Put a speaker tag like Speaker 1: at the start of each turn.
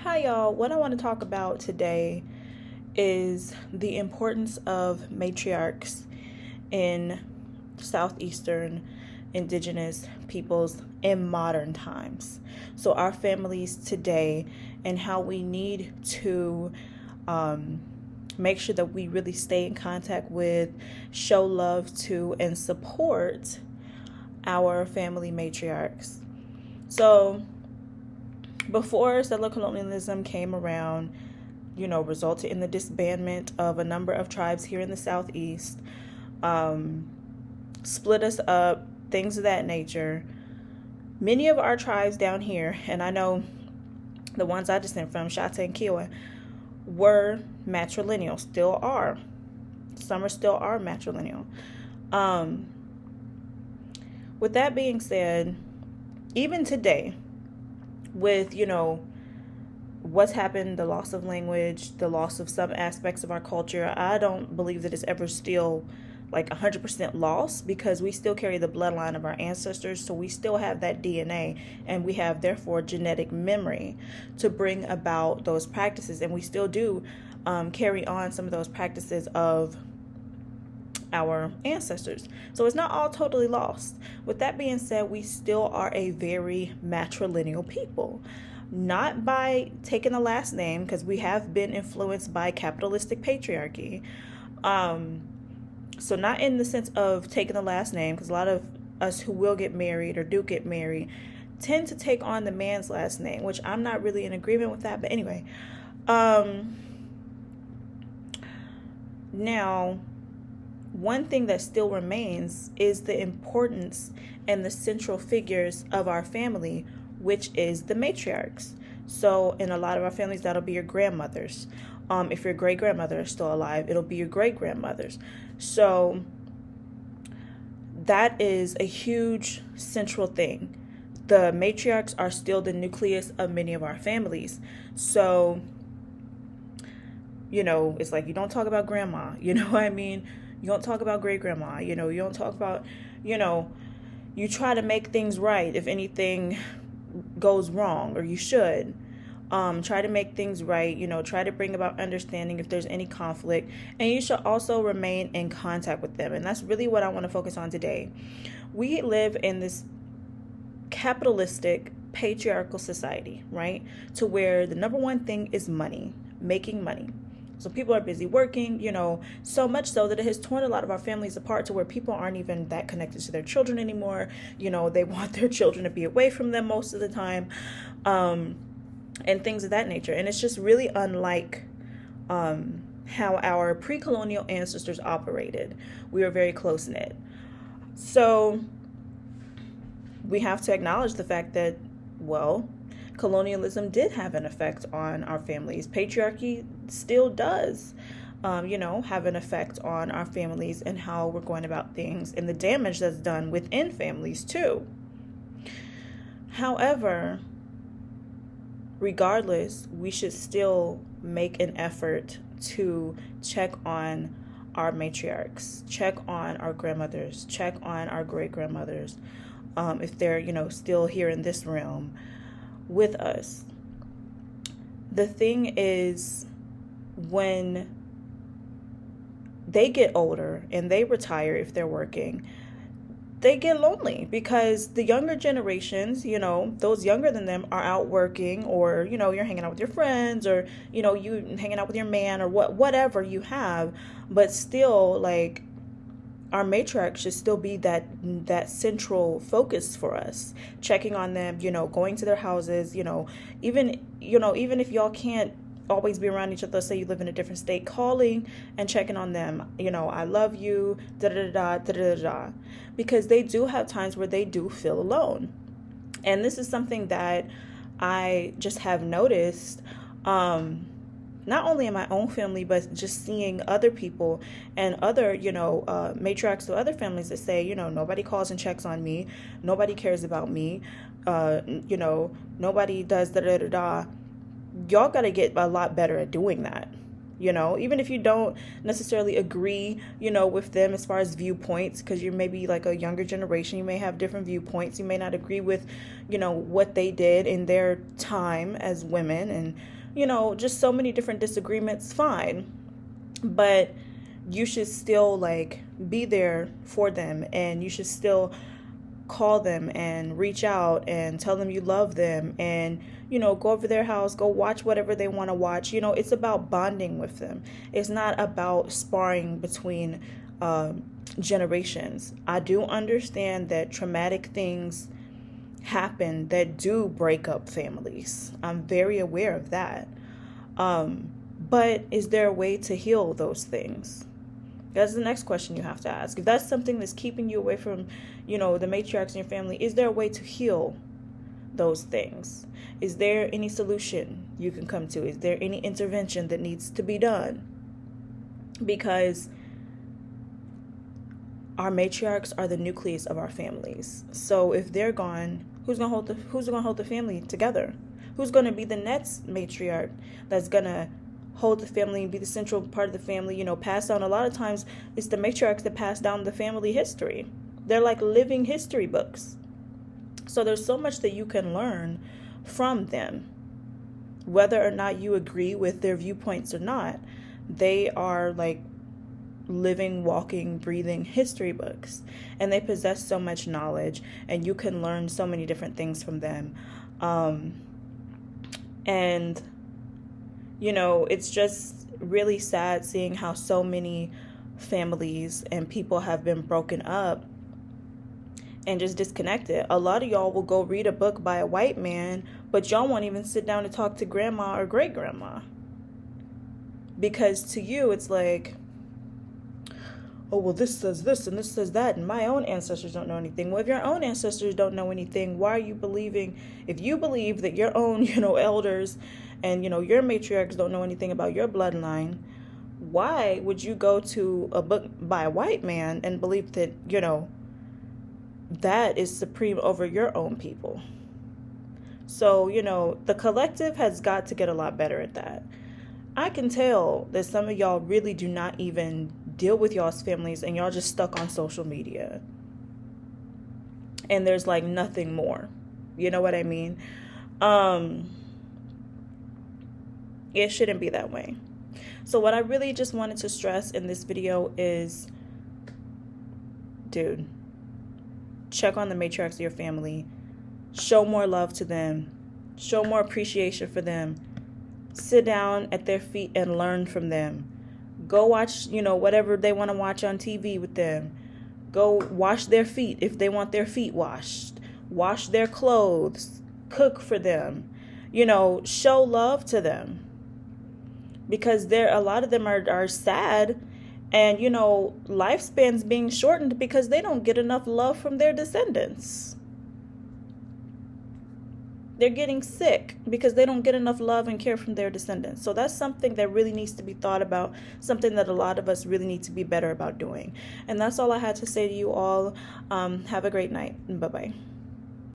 Speaker 1: Hi, y'all. What I want to talk about today is the importance of matriarchs in Southeastern indigenous peoples in modern times. So, our families today, and how we need to um, make sure that we really stay in contact with, show love to, and support our family matriarchs. So, before settler colonialism came around, resulted in the disbandment of a number of tribes here in the Southeast, um, split us up, things of that nature. Many of our tribes down here, and I know the ones I descend from, Shata and Kiowa, were matrilineal, still are. Some still are matrilineal. Um, with that being said, even today, with, what's happened, the loss of language, the loss of some aspects of our culture, I don't believe that it's ever still like 100% lost, because we still carry the bloodline of our ancestors. So we still have that DNA, and we have therefore genetic memory to bring about those practices. And we still do carry on some of those practices of our ancestors. So it's not all totally lost. With that being said, we still are a very matrilineal people. Not by taking the last name, because we have been influenced by capitalistic patriarchy. So not in the sense of taking the last name, because a lot of us who will get married or do get married tend to take on the man's last name, which I'm not really in agreement with that. But anyway, now, one thing that still remains is the importance and the central figures of our family, which is the matriarchs. So in a lot of our families, that'll be your grandmothers. If your great grandmother is still alive, it'll be your great grandmothers. So that is a huge central thing. The matriarchs are still the nucleus of many of our families. So, it's like you don't talk about grandma, you know what I mean? You don't talk about great grandma, you don't talk about, you try to make things right if anything goes wrong, or you should. Try to make things right, try to bring about understanding if there's any conflict, and you should also remain in contact with them. And that's really what I want to focus on today. We live in this capitalistic, patriarchal society, right? To where the number one thing is money, making money. So people are busy working, so much so that it has torn a lot of our families apart, to where people aren't even that connected to their children anymore. They want their children to be away from them most of the time, and things of that nature. And it's just really unlike how our pre-colonial ancestors operated. We were very close-knit. So we have to acknowledge the fact that, colonialism did have an effect on our families. Patriarchy still does, have an effect on our families and how we're going about things, and the damage that's done within families too. However, regardless, we should still make an effort to check on our matriarchs, check on our grandmothers, check on our great grandmothers, if they're, still here in this realm with us. The thing is, when they get older and they retire, if they're working, they get lonely, because the younger generations, those younger than them are out working, or, you're hanging out with your friends, or, you hanging out with your man, or whatever you have. But still, like, our matriarch should still be that central focus for us, checking on them, going to their houses, even if y'all can't always be around each other, say you live in a different state, calling and checking on them, I love you, da da da da da da, because they do have times where they do feel alone. And this is something that I just have noticed, not only in my own family, but just seeing other people and other, matriarchs to other families that say, nobody calls and checks on me, nobody cares about me, nobody does da da da da. Y'all got to get a lot better at doing that. even if you don't necessarily agree, with them as far as viewpoints, because you're maybe like a younger generation, you may have different viewpoints, you may not agree with, what they did in their time as women, and, just so many different disagreements, fine. But you should still like be there for them, and you should still call them and reach out and tell them you love them, and go over their house, go watch whatever they want to watch. It's about bonding with them. It's not about sparring between generations. I do understand that traumatic things happen that do break up families. I'm very aware of that. But is there a way to heal those things? That's the next question you have to ask. If that's something that's keeping you away from, the matriarchs in your family, is there a way to heal those things? Is there any solution you can come to? Is there any intervention that needs to be done? Because our matriarchs are the nucleus of our families. So if they're gone, who's gonna hold the family together? Who's gonna be the next matriarch that's gonna hold the family and be the central part of the family, pass down? A lot of times it's the matriarchs that pass down the family history. They're like living history books. So there's so much that you can learn from them, whether or not you agree with their viewpoints or not. They are like living, walking, breathing history books, and they possess so much knowledge, and you can learn so many different things from them. And it's just really sad seeing how so many families and people have been broken up and just disconnected. A lot of y'all will go read a book by a white man, but y'all won't even sit down and talk to grandma or great grandma, because to you it's like, oh, well, this says this and this says that, and my own ancestors don't know anything. Well, if your own ancestors don't know anything, why are you believing? If you believe that your own, elders and, your matriarchs don't know anything about your bloodline, why would you go to a book by a white man and believe that, that is supreme over your own people? So, the collective has got to get a lot better at that. I can tell that some of y'all really do not even deal with y'all's families, and y'all just stuck on social media. And there's like nothing more. You know what I mean? It shouldn't be that way. So what I really just wanted to stress in this video is, dude, check on the matriarchs of your family. Show more love to them. Show more appreciation for them. Sit down at their feet and learn from them. Go watch, whatever they want to watch on TV with them. Go wash their feet if they want their feet washed. Wash their clothes. Cook for them. Show love to them. Because a lot of them are sad, and, lifespans being shortened because they don't get enough love from their descendants. They're getting sick because they don't get enough love and care from their descendants. So that's something that really needs to be thought about, something that a lot of us really need to be better about doing. And that's all I had to say to you all. Have a great night. Bye-bye.